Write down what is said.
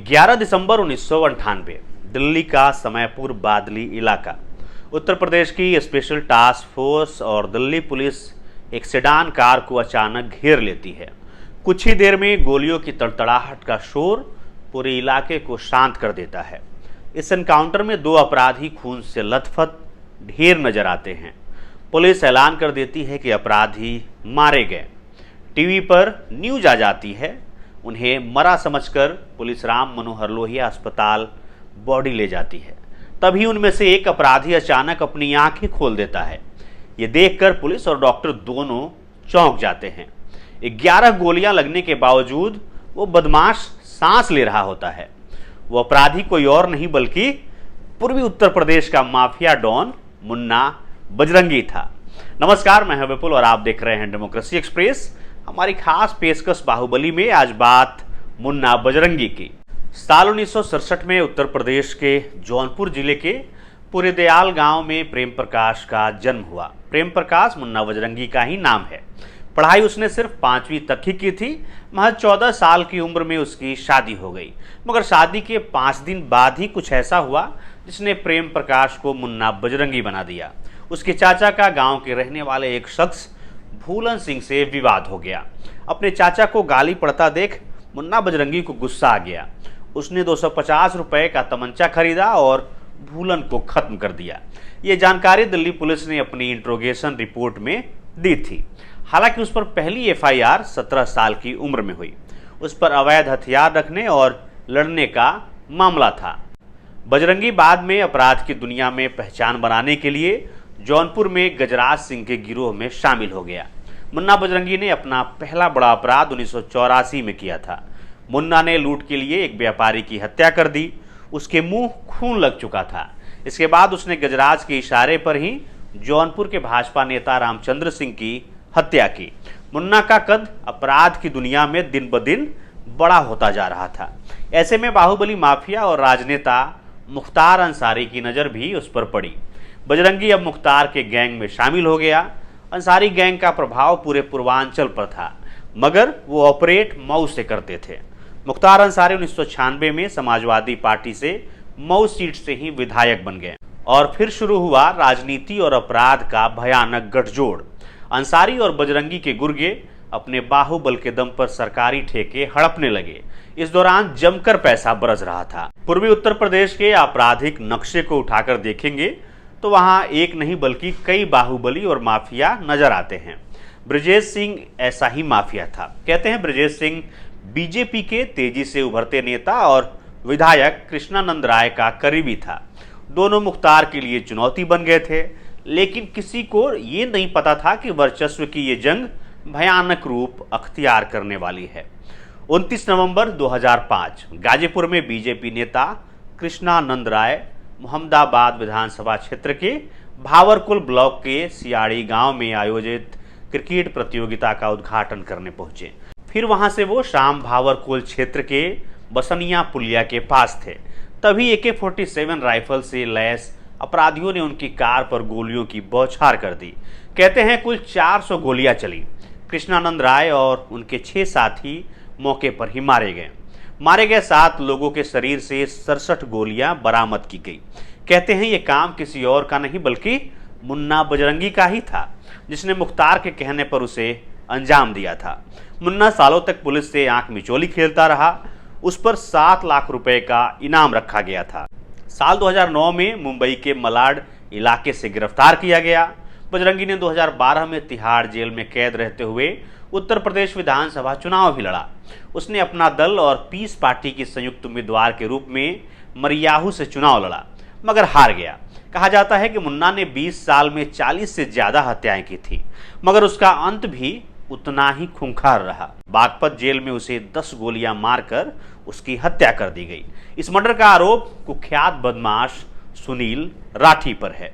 11 दिसंबर 1998 दिल्ली का समयपुर बादली इलाका, उत्तर प्रदेश की स्पेशल टास्क फोर्स और दिल्ली पुलिस एक सेडान कार को अचानक घेर लेती है। कुछ ही देर में गोलियों की तड़तड़ाहट का शोर पूरे इलाके को शांत कर देता है। इस एनकाउंटर में दो अपराधी खून से लथपथ ढेर नजर आते हैं। पुलिस ऐलान कर देती है कि अपराधी मारे गए। टीवी पर न्यूज आ जाती है। उन्हें मरा समझकर पुलिस राम मनोहर लोहिया अस्पताल बॉडी ले जाती है। तभी उनमें से एक अपराधी अचानक अपनी आंखें खोल देता है। ये देखकर पुलिस और डॉक्टर दोनों चौंक जाते हैं। 11 गोलियां लगने के बावजूद वो बदमाश सांस ले रहा होता है। वो अपराधी कोई और नहीं बल्कि पूर्वी उत्तर प्रदेश का माफिया डॉन मुन्ना बजरंगी था। नमस्कार, मैं हूं विपुल और आप देख रहे हैं डेमोक्रेसी एक्सप्रेस। हमारी खास पेशकश बाहुबली में आज बात मुन्ना बजरंगी की। साल 1967 में उत्तर प्रदेश के जौनपुर जिले के पुरेदयाल गांव में प्रेम प्रकाश का जन्म हुआ। प्रेम प्रकाश मुन्ना बजरंगी का ही नाम है। पढ़ाई उसने सिर्फ 5वीं तक ही की थी। महज 14 साल की उम्र में उसकी शादी हो गई। मगर शादी के 5 दिन बाद ही कुछ ऐसा हुआ जिसने प्रेम प्रकाश को मुन्ना बजरंगी बना दिया। उसके चाचा का गांव के रहने वाले एक शख्स भूलन सिंह से विवाद हो गया। अपने चाचा को गाली पड़ता देख मुन्ना बजरंगी को गुस्सा आ गया। उसने 250 रुपए का तमंचा खरीदा और भूलन को खत्म कर दिया। ये जानकारी दिल्ली पुलिस ने अपनी इंट्रोगेशन रिपोर्ट में दी थी। हालांकि उस पर पहली एफआईआर 17 साल की उम्र में हुई। उस पर अवैध हथियार रखने और लड़ने का मामला था। बजरंगी बाद में अपराध की दुनिया में पहचान बनाने के लिए जौनपुर में गजराज सिंह के गिरोह में शामिल हो गया। मुन्ना बजरंगी ने अपना पहला बड़ा अपराध 1984 में किया था। मुन्ना ने लूट के लिए एक व्यापारी की हत्या कर दी। उसके मुंह खून लग चुका था। इसके बाद उसने गजराज के इशारे पर ही जौनपुर के भाजपा नेता रामचंद्र सिंह की हत्या की। मुन्ना का कद अपराध की दुनिया में दिन ब दिन बड़ा होता जा रहा था। ऐसे में बाहुबली माफिया और राजनेता मुख्तार अंसारी की नज़र भी उस पर पड़ी। बजरंगी अब मुख्तार के गैंग में शामिल हो गया। अंसारी गैंग का प्रभाव पूरे पूर्वांचल पर था, मगर वो ऑपरेट मऊ से करते थे। मुख्तार अंसारी 1996 में समाजवादी पार्टी से मऊ सीट से ही विधायक बन गए और फिर शुरू हुआ राजनीति और अपराध का भयानक गठजोड़। अंसारी और बजरंगी के गुर्गे अपने बाहुबल के दम पर सरकारी ठेके हड़पने लगे। इस दौरान जमकर पैसा बरस रहा था। पूर्वी उत्तर प्रदेश के आपराधिक नक्शे को उठाकर देखेंगे तो वहां एक नहीं बल्कि कई बाहुबली और माफिया नजर आते हैं। ब्रजेश सिंह ऐसा ही माफिया था। कहते हैं ब्रजेश सिंह बीजेपी के तेजी से उभरते नेता और विधायक कृष्णानंद राय का करीबी था। दोनों मुख्तार के लिए चुनौती बन गए थे, लेकिन किसी को ये नहीं पता था कि वर्चस्व की ये जंग भयानक रूप अख्तियार करने वाली है। 29 नवंबर 2005 गाजीपुर में बीजेपी नेता कृष्णानंद राय मोहम्मदाबाद विधानसभा क्षेत्र के भावरकुल ब्लॉक के सियाड़ी गांव में आयोजित क्रिकेट प्रतियोगिता का उद्घाटन करने पहुंचे। फिर वहां से वो शाम भावरकुल क्षेत्र के बसनिया पुलिया के पास थे। तभी AK-47 राइफल से लैस अपराधियों ने उनकी कार पर गोलियों की बौछार कर दी। कहते हैं कुल 400 गोलियां चली। कृष्णानंद राय और उनके 6 साथी मौके पर ही मारे गए। मारे गए 7 लोगों के शरीर से 67 गोलियां बरामद की गई। कहते हैं ये काम किसी और का नहीं बल्कि मुन्ना बजरंगी का ही था, जिसने मुख्तार के कहने पर उसे अंजाम दिया था। मुन्ना सालों तक पुलिस से आंख मिचौली खेलता रहा। उस पर 7 लाख रुपए का इनाम रखा गया था। साल 2009 में मुंबई के मलाड इलाके से गिरफ्तार किया गया। बजरंगी ने 2012 में तिहाड़ जेल में कैद रहते हुए उत्तर प्रदेश विधानसभा चुनाव भी लड़ा। उसने अपना दल और पीस पार्टी की संयुक्त उम्मीदवार के रूप में मरियाहू से चुनाव लड़ा, मगर हार गया। कहा जाता है कि मुन्ना ने 20 साल में 40 से ज्यादा हत्याएं की थी, मगर उसका अंत भी उतना ही खूंखार रहा। बागपत जेल में उसे 10 गोलियां मारकर उसकी हत्या कर दी गई। इस मर्डर का आरोप कुख्यात बदमाश सुनील राठी पर है।